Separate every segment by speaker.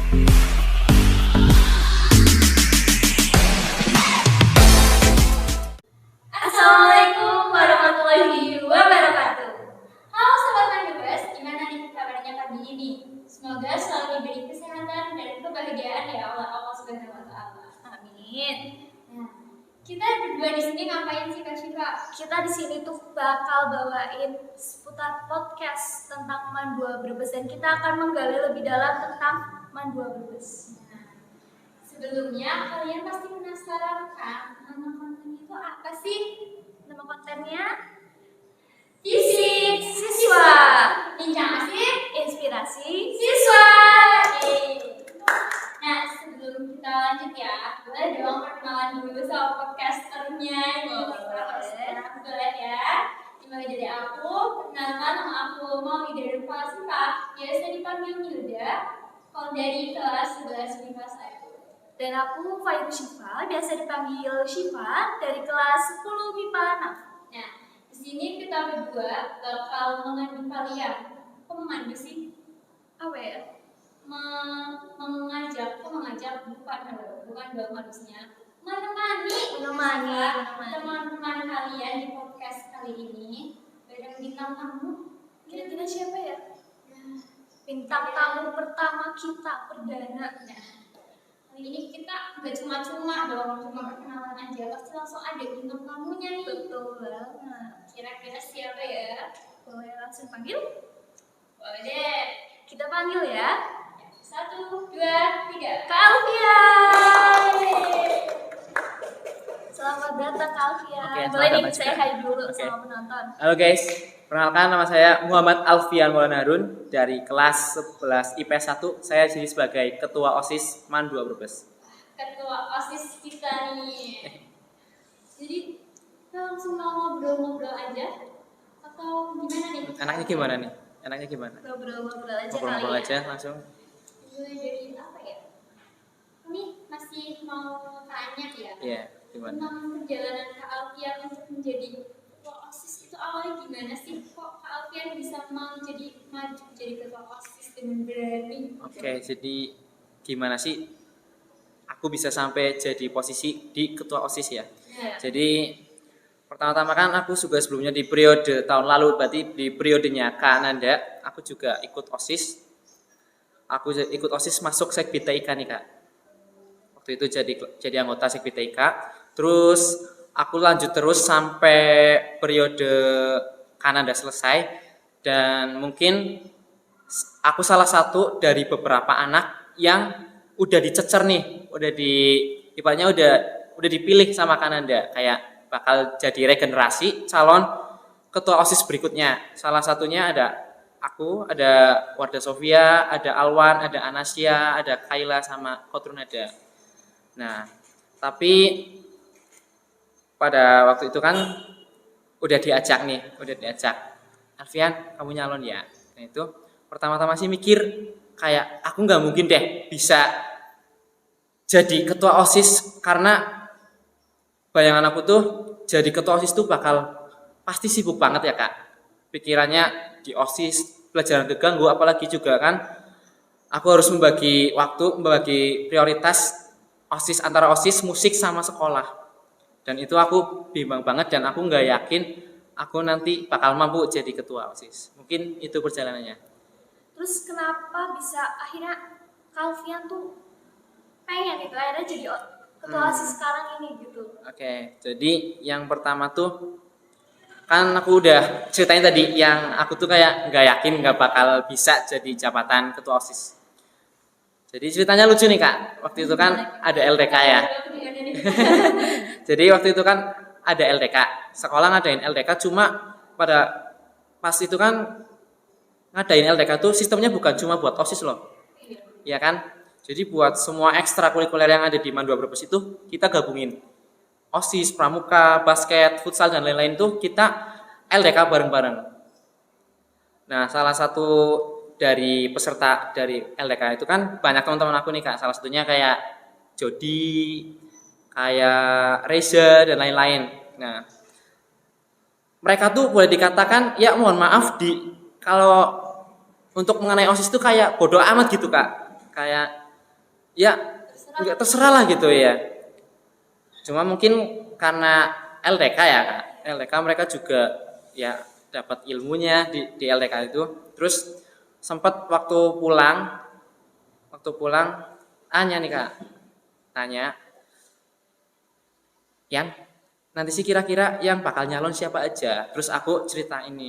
Speaker 1: Assalamualaikum warahmatullahi wabarakatuh. Halo Sobat Mandubes, gimana nih kabarnya pagi ini? Semoga selalu diberi kesehatan dan kebahagiaan ya Allah Subhanahu wa taala. Amin. Nah, kita berdua di sini ngapain sih Kak Syifa?
Speaker 2: Kita di sini tuh bakal bawain seputar podcast tentang Mandua Brebes dan kita akan menggali lebih dalam tentang Mandua Brebes.
Speaker 1: Nah, sebelumnya kalian pasti penasaran kan nama konten itu apa sih?
Speaker 2: Nama kontennya
Speaker 1: Fisik
Speaker 2: Siswa,
Speaker 1: Bincang Asik
Speaker 2: Inspirasi
Speaker 1: Siswa. Nah, sebelum kita lanjut ya, boleh dong perkenalan dulu sama podcasternya boleh ya. Dimulai dari aku, perkenalkan nama aku Mawi dari Falsifah, biasa dipanggil Milda. Kalau dari kelas 11 MIPA 1.
Speaker 2: dan aku Fairu Syifa, biasa dipanggil Syifa dari kelas 10 MIPA 6.
Speaker 1: Nah, di sini kita berdua bakal memandu kalian. Kok memandu sih?
Speaker 2: Apa ya?
Speaker 1: Mengajak bukan dong harusnya menemani
Speaker 2: Menemani.
Speaker 1: teman-teman kalian di podcast kali ini bareng bintang tamu.
Speaker 2: Kira-kira siapa ya?
Speaker 1: Nah,
Speaker 2: Bintang tamu pertama kita perdana.
Speaker 1: nah, kali ini kita nggak cuma-cuma dong, cuma perkenalan aja, pasti langsung ada bintang tamunya nih.
Speaker 2: Betul banget.
Speaker 1: Kira-kira siapa ya?
Speaker 2: Boleh langsung panggil?
Speaker 1: Boleh deh.
Speaker 2: Kita panggil ya.
Speaker 1: 1, 2, 3.
Speaker 2: Kak Alfian. Selamat datang Kak Alfian.
Speaker 3: Oke,
Speaker 2: Boleh
Speaker 3: selamat
Speaker 2: nih
Speaker 3: datang
Speaker 2: saya
Speaker 3: juga.
Speaker 2: hai dulu
Speaker 3: Oke.
Speaker 2: sama penonton.
Speaker 3: Halo guys, perkenalkan nama saya Muhammad Alfian Maulana Harun dari kelas 11 IPS 1. Saya jadi sebagai Ketua OSIS Mandua Brebes.
Speaker 1: Ketua OSIS kita nih. Jadi kita langsung mau ngobrol-ngobrol aja atau gimana nih?
Speaker 3: Enaknya gimana nih? Enaknya gimana?
Speaker 2: Ngobrol-ngobrol aja
Speaker 3: Ngobrol-ngobrol
Speaker 2: kali
Speaker 3: aja
Speaker 2: ya.
Speaker 3: langsung.
Speaker 1: Mulai dari apa ya? Ini masih mau tanya ya.
Speaker 3: Iya, gimana?
Speaker 1: Tentang perjalanan Kak Alfian untuk menjadi ketua OSIS itu awalnya gimana sih? Kok Kak Alfian bisa mau maju jadi ketua OSIS dengan berani?
Speaker 3: Oke, jadi gimana sih aku bisa sampai jadi posisi di Ketua OSIS ya?
Speaker 1: Nah,
Speaker 3: Jadi pertama-tama kan aku juga sebelumnya di periode tahun lalu, berarti di periodenya Kak Nanda, aku juga ikut OSIS. Aku ikut OSIS masuk Sekbid TIK nih Kak. Waktu itu jadi anggota Sekbid TIK. Terus aku lanjut terus sampai periode Kak Nanda selesai. Dan mungkin aku salah satu dari beberapa anak yang udah dicecer nih, ibaratnya udah dipilih sama Kak Nanda, kayak bakal jadi regenerasi calon ketua OSIS berikutnya. Salah satunya ada aku, ada Warda Sofia, ada Alwan, ada Anasia, ada Kaila sama Kotrunada. Nah, tapi pada waktu itu kan udah diajak. Alfian, kamu nyalon ya. Nah itu pertama-tama sih mikir kayak aku nggak mungkin deh bisa jadi ketua OSIS, karena bayangan aku tuh jadi ketua OSIS tuh bakal pasti sibuk banget ya Kak. Pikirannya di OSIS, pelajaran keganggu, apalagi juga kan aku harus membagi prioritas OSIS antara OSIS, musik sama sekolah. Dan itu aku bimbang banget dan aku nggak yakin aku nanti bakal mampu jadi ketua OSIS. Mungkin itu perjalanannya.
Speaker 2: Terus kenapa bisa akhirnya Kak Alfian tuh pengen gitu akhirnya jadi ketua OSIS sekarang ini gitu?
Speaker 3: Oke, jadi yang pertama tuh kan aku udah ceritain tadi yang aku tuh kayak nggak yakin nggak bakal bisa jadi jabatan ketua OSIS. Jadi ceritanya lucu nih Kak. Waktu itu kan ada LDK ya. Jadi waktu itu kan ada LDK. Sekolah ngadain LDK, cuma pada pas itu kan ngadain LDK tuh sistemnya bukan cuma buat OSIS loh. Iya kan? Jadi buat semua ekstrakurikuler yang ada di Mandua Brebes itu kita gabungin. OSIS, pramuka, basket, futsal dan lain-lain tuh kita LDK bareng-bareng. Nah, salah satu dari peserta dari LDK itu kan banyak teman-teman aku nih Kak. Salah satunya kayak Jody, kayak Reza dan lain-lain. Nah, mereka tuh boleh dikatakan ya mohon maaf kalau untuk mengenai OSIS itu kayak bodoh amat gitu Kak. Kayak ya nggak terserah lah gitu ya. Cuma mungkin karena LDK ya Kak. LDK mereka juga ya dapat ilmunya di LDK itu. Terus sempat waktu pulang tanya nih Kak. Tanya yang nanti sih kira-kira yang bakal nyalon siapa aja. Terus aku ceritain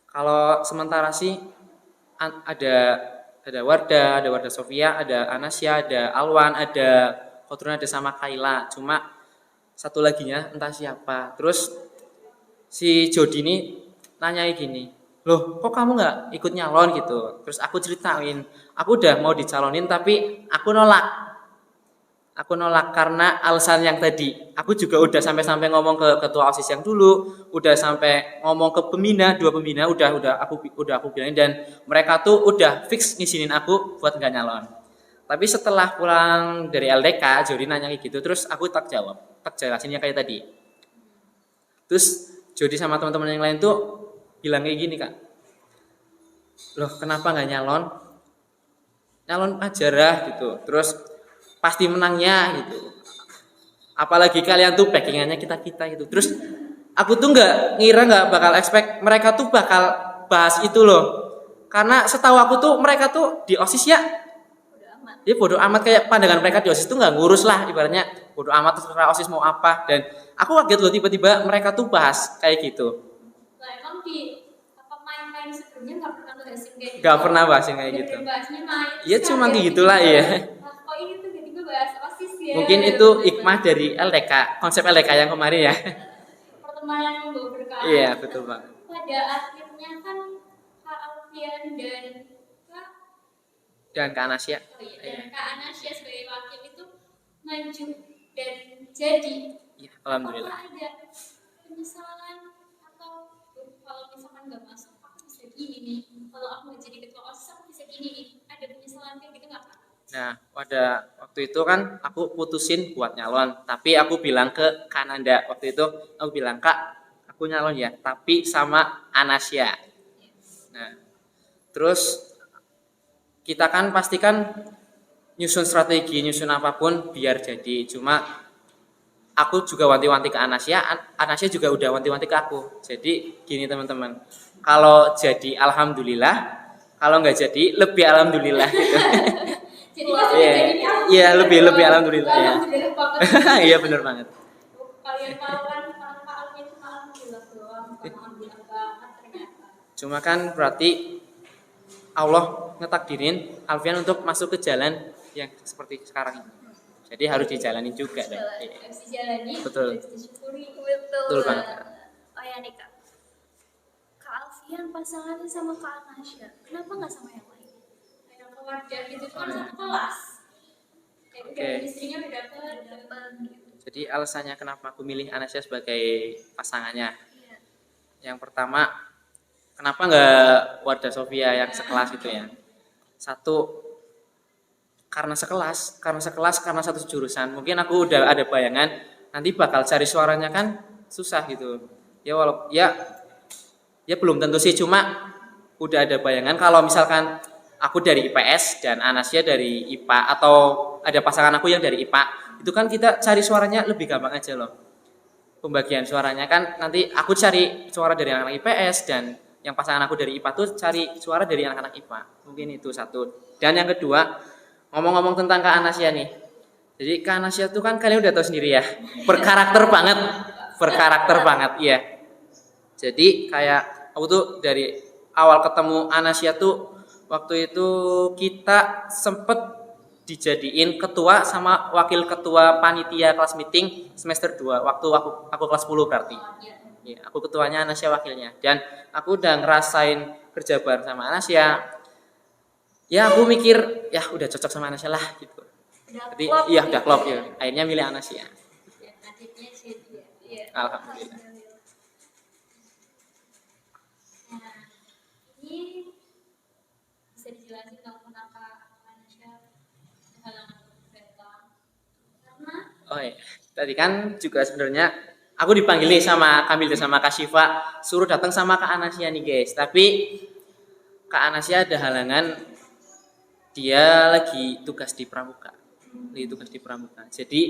Speaker 3: kalau sementara sih ada Warda Sofia, ada Anasya, ada Alwan, ada Kotruna, ada sama Kaila. Cuma satu laginya entah siapa. Terus si Jody ini nanya gini, loh kok kamu nggak ikut nyalon gitu. Terus aku ceritain, aku udah mau dicalonin tapi aku nolak karena alasan yang tadi. Aku juga udah sampai ngomong ke ketua OSIS yang dulu, udah sampai ngomong ke dua pembina udah aku bilangin, dan mereka tuh udah fix ngizinin aku buat nggak nyalon. Tapi setelah pulang dari LDK, Jody nanya kayak gitu, terus aku tak jelasinnya kayak tadi. Terus Jody sama teman-teman yang lain tuh bilang kayak gini Kak, loh kenapa nggak nyalon? Nyalon aja lah gitu. Terus pasti menangnya gitu. Apalagi kalian tuh backingannya kita gitu. Terus aku tuh nggak bakal expect mereka tuh bakal bahas itu loh. Karena setahu aku tuh mereka tuh di OSIS ya bodo amat, kayak pandangan mereka di OSIS tuh nggak ngurus lah, ibaratnya bodo amat terserah OSIS mau apa. Dan aku kaget loh tiba-tiba mereka tuh bahas kayak gitu.
Speaker 1: Nah, emang di main-main sebelumnya nggak pernah bahasin kayak gitu?
Speaker 3: Nggak pernah bahasin kayak gitu.
Speaker 1: Bahasnya main.
Speaker 3: Iya cuma kayak gitulah ya.
Speaker 1: Kok ini tuh tiba-tiba bahas OSIS ya?
Speaker 3: Mungkin itu hikmah dari LDK, konsep LDK yang kemarin ya.
Speaker 1: Pertemanan yang membawa berkah.
Speaker 3: Iya betul Pak.
Speaker 1: Pada akhirnya kan Kak Alfian dan
Speaker 3: Kak Anasya.
Speaker 1: Dan Kak Anasya sebagai wakil itu maju dan jadi.
Speaker 3: Iya, alhamdulillah.
Speaker 1: Apakah ada penyesalan atau kalau misalkan nggak masuk aku bisa gini nih, kalau aku nggak jadi ketua OSIS aku bisa gini nih, ada penyesalan kayak gitu nggak Kak?
Speaker 3: Nah, pada waktu itu kan aku putusin buat nyalon, tapi aku bilang ke Kananda waktu itu, aku bilang Kak, aku nyalon ya, tapi sama Anasya. Nah, terus kita kan pastikan nyusun strategi, nyusun apapun biar jadi. Cuma aku juga wanti-wanti ke Anasya juga udah wanti-wanti ke aku. Jadi gini teman-teman, kalau jadi alhamdulillah, kalau nggak jadi lebih alhamdulillah gitu.
Speaker 1: Jadi jadi
Speaker 3: iya lebih alhamdulillah ya.
Speaker 1: Alhamdulillah banget.
Speaker 3: Iya benar banget.
Speaker 1: Kalian kawan Kak Alfian cuma alhamdulillah doang, bukan alhamdulillah banget ternyata.
Speaker 3: Cuma kan berarti Allah ngetakdirin Alfian untuk masuk ke jalan yang seperti sekarang ini. Jadi harus dijalanin juga dong.
Speaker 1: Harus dijalani,
Speaker 3: Betul.
Speaker 1: harus disyukuri.
Speaker 3: Betul banget.
Speaker 2: Oh ya nih Kak, Kak Alfian pasangannya sama Kak Anasya, kenapa nggak sama yang lain?
Speaker 1: Kayak keluarga gitu kan satu kelas. Kayak
Speaker 3: Oke.
Speaker 1: istrinya udah dapet.
Speaker 3: Jadi alasannya kenapa aku milih Anasya sebagai pasangannya.
Speaker 2: Iya.
Speaker 3: Yang pertama, kenapa nggak Warda Sofia yang sekelas itu ya? Satu, karena satu jurusan. Mungkin aku udah ada bayangan nanti bakal cari suaranya kan susah gitu. Ya walaupun ya belum tentu sih, cuma udah ada bayangan kalau misalkan aku dari IPS dan Anasya dari IPA, atau ada pasangan aku yang dari IPA, itu kan kita cari suaranya lebih gampang aja loh. Pembagian suaranya kan nanti aku cari suara dari anak-anak IPS, dan yang pasangan aku dari IPA tuh cari suara dari anak-anak IPA. Mungkin itu satu. Dan yang kedua, ngomong-ngomong tentang Kak Anasya nih. Jadi Kak Anasya tuh kan kalian udah tahu sendiri ya, berkarakter banget, iya. Jadi kayak aku tuh dari awal ketemu Anasya tuh waktu itu kita sempet dijadiin ketua sama wakil ketua panitia kelas meeting semester 2 waktu aku kelas 10 berarti. Ya, aku ketuanya, Anasya wakilnya. Dan aku udah ngerasain kerja bareng sama Anasya. Ya aku mikir ya udah cocok sama Anasya lah gitu. Jadi iya udah klop ya. Akhirnya milih Anasya.
Speaker 1: Ya, nasibnya sih dia. Iya.
Speaker 3: Alhamdulillah.
Speaker 1: Nah, ini bisa dijelasin nggak kenapa Anasya halangan datang? Karena
Speaker 3: Oh iya. Tadi kan juga sebenarnya aku dipanggil nih sama Kamil dan sama Kak Syifa, suruh datang sama Kak Anasya nih guys. Tapi Kak Anasya ada halangan dia lagi tugas di Pramuka. Jadi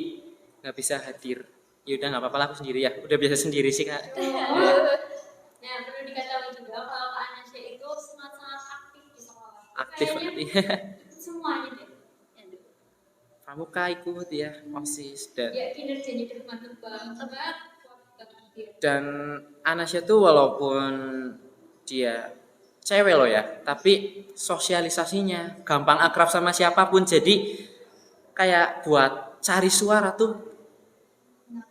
Speaker 3: nggak bisa hadir. Ya udah nggak apa-apa lah, aku sendiri ya. Udah biasa sendiri sih Kak.
Speaker 1: Nah, perlu diketahui juga kalau Kak Anasya itu sangat-sangat aktif di sekolah.
Speaker 3: Aktif
Speaker 1: Kayaknya
Speaker 3: berarti.
Speaker 1: semuanya deh.
Speaker 3: Pramuka ikut ya, OSIS dan
Speaker 1: Ya, kinerjanya ke depan banget.
Speaker 3: dan Anasya tuh walaupun dia cewek loh ya, tapi sosialisasinya gampang akrab sama siapapun. Jadi kayak buat cari suara tuh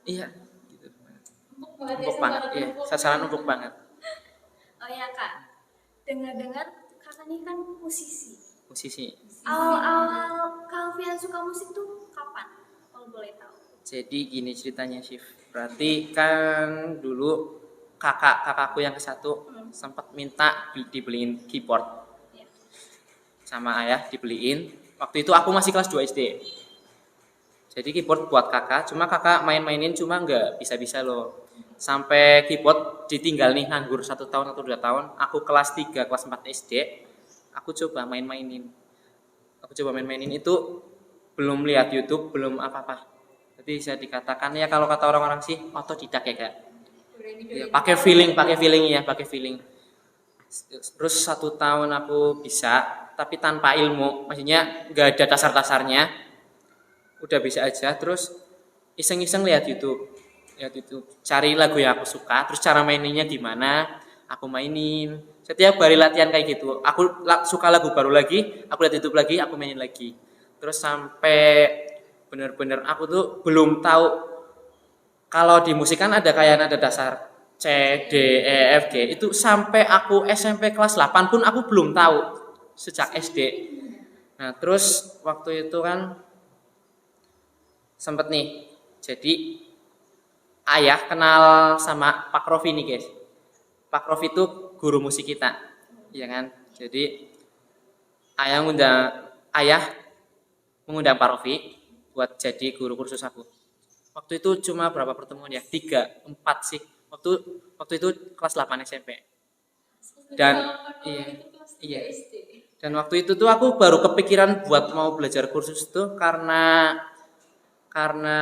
Speaker 3: iya gitu. Empuk banget, iya, sasaran empuk banget.
Speaker 2: Oh ya Kak, dengar-dengar kakak ini kan musisi.
Speaker 3: Musisi.
Speaker 2: Awal-awal Kalvian suka musik tuh kapan? Kalau boleh tahu.
Speaker 3: Jadi gini ceritanya Syif. Berarti kan dulu kakakku yang ke satu sempat minta dibeliin keyboard
Speaker 2: Ya.
Speaker 3: sama ayah, dibeliin. Waktu itu aku masih kelas 2 SD. Jadi keyboard buat kakak, cuma kakak main-mainin cuma nggak bisa-bisa loh. Sampai keyboard ditinggal nih nganggur 1 tahun atau 2 tahun. Aku kelas 3, kelas 4 SD, aku coba main-mainin. Itu belum lihat YouTube, belum apa-apa. Jadi bisa dikatakan ya kalau kata orang-orang sih otodidak ya Kak. Ya, pakai feeling. Terus 1 tahun aku bisa, tapi tanpa ilmu, maksudnya nggak ada dasar-dasarnya. Udah bisa aja, terus iseng-iseng lihat YouTube, cari lagu yang aku suka, terus cara maininnya gimana, aku mainin. Setiap hari latihan kayak gitu. Aku suka lagu baru lagi, aku lihat YouTube lagi, aku mainin lagi. Terus sampai bener-bener aku tuh belum tahu kalau di musik kan ada kayak nada dasar C, D, E, F, G. Itu sampai aku SMP kelas 8 pun aku belum tahu sejak SD. Nah, terus waktu itu kan sempet nih, jadi ayah kenal sama Pak Rofi nih guys. Pak Rofi itu guru musik kita, ya kan? Jadi ayah mengundang Pak Rofi buat jadi guru kursus aku. Waktu itu cuma berapa pertemuan ya? 3, 4 sih. Waktu itu kelas 8 SMP. Dan iya. Dan waktu itu tuh aku baru kepikiran buat mau belajar kursus tuh karena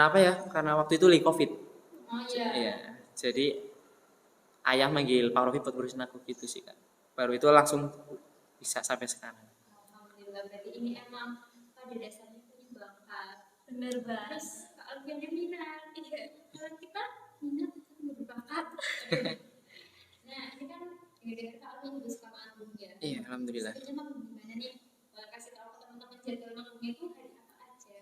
Speaker 3: apa ya? Karena waktu itu lagi Covid.
Speaker 1: Oh iya.
Speaker 3: Iya. Jadi ayah manggil Pak Rofi buat ngurusin aku gitu sih Kak. Baru itu langsung bisa sampai sekarang.
Speaker 1: Alhamdulillah, berarti ini emang pada dasarnya punya bakat.
Speaker 2: Bener banget.
Speaker 1: Terus Kak Alfian dia minat. Iya. Kalau kita minat kita berbakat. Nah, ini kan gara-gara Kak Alfian juga suka manggung ya.
Speaker 3: Iya, alhamdulillah.
Speaker 1: Sebenarnya manggung gimana nih? Kasih tahu ke teman-teman jadwal manggungnya itu hari apa aja.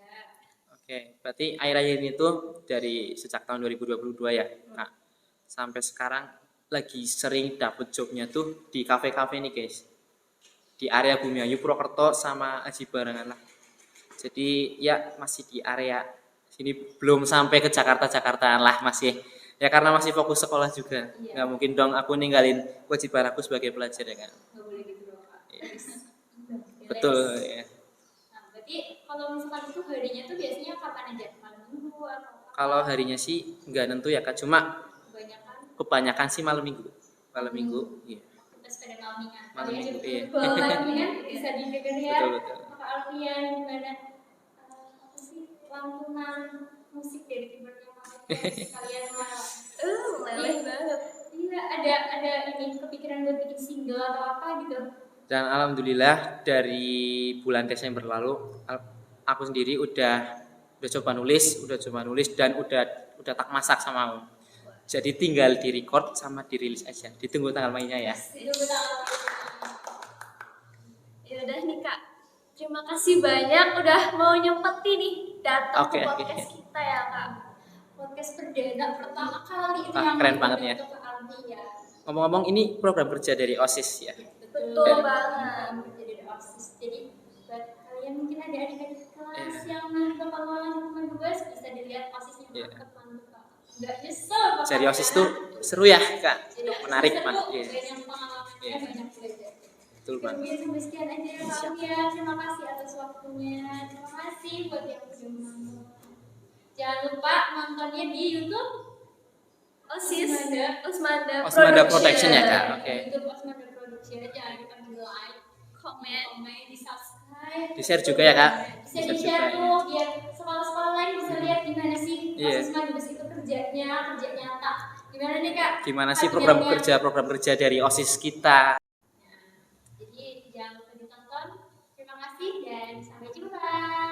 Speaker 3: Oke, berarti akhir-akhir ini tuh dari sejak tahun 2022 ya, Kak. Sampai sekarang lagi sering dapet jobnya tuh di kafe-kafe nih guys. Di area Bumiayu, Purwokerto sama Aji Barangan lah. Jadi ya masih di area sini, belum sampai ke Jakarta-Jakartaan lah masih. Ya karena masih fokus sekolah juga.
Speaker 1: Iya.
Speaker 3: Nggak mungkin dong aku ninggalin kewajiban aku sebagai pelajar ya kan.
Speaker 1: Nggak boleh gitu dong Kak.
Speaker 3: Yes. Betul ya.
Speaker 1: Nah, berarti kalau misalkan itu harinya tuh biasanya kapan aja? Malam minggu atau apa?
Speaker 3: Kalau harinya sih nggak nentu ya Kak, cuma kebanyakan sih malam minggu. Malam minggu, iya.
Speaker 1: Kita sepeda malmingan.
Speaker 3: Malam minggu, iya.
Speaker 1: Malmingan bisa didengar ya.
Speaker 3: Betul.
Speaker 1: Kak Alfian gimana? Apa sih lantunan musik dari keyboardnya Kak Alfian sekalian mah.
Speaker 2: Leleh banget.
Speaker 1: Iya, ada ini kepikiran buat bikin single atau apa gitu.
Speaker 3: Dan alhamdulillah dari bulan Desember lalu aku sendiri udah coba nulis dan udah tak masak sama aku. Jadi tinggal di record sama dirilis aja. Ditunggu tanggal mainnya ya.
Speaker 2: Ya udah nih Kak. Terima kasih banyak udah mau nyempeti nih datang ke podcast kita ya Kak.
Speaker 1: Podcast perdana pertama kali itu
Speaker 3: Wah,
Speaker 1: yang
Speaker 3: keren banget ya. Ngomong-ngomong ini program kerja dari OSIS ya.
Speaker 2: Betul banget.
Speaker 1: Jadi dari OSIS. Jadi buat kalian mungkin ada adik-adik kelas yang nanti bakal mau tugas bisa dilihat OSISnya mantep. Nggak nyesel.
Speaker 3: Jadi OSIS tuh seru ya Kak. Menarik banget.
Speaker 1: Banyak pengalamannya, banyak belajar.
Speaker 3: Betul banget.
Speaker 1: Mungkin sampai sekian aja ya Kak Alfian. Terima kasih atas waktunya. Terima kasih buat yang sudah menonton. Jangan lupa nontonnya di YouTube
Speaker 2: OSIS Osmanda
Speaker 3: Production ya Kak. Oke.
Speaker 1: YouTube Osmanda Production. Jangan lupa di like, komen, di subscribe.
Speaker 3: Di-share juga ya, Kak?
Speaker 1: Bisa di-share tuh biar sekolah-sekolah lain bisa lihat gimana sih
Speaker 3: Iya.
Speaker 1: OSIS Mandubes itu kerja nyata. Gimana nih Kak?
Speaker 3: Gimana sih
Speaker 1: Latihannya?
Speaker 3: program kerja dari OSIS kita?
Speaker 1: Jadi jangan lupa ditonton. Terima kasih dan sampai jumpa.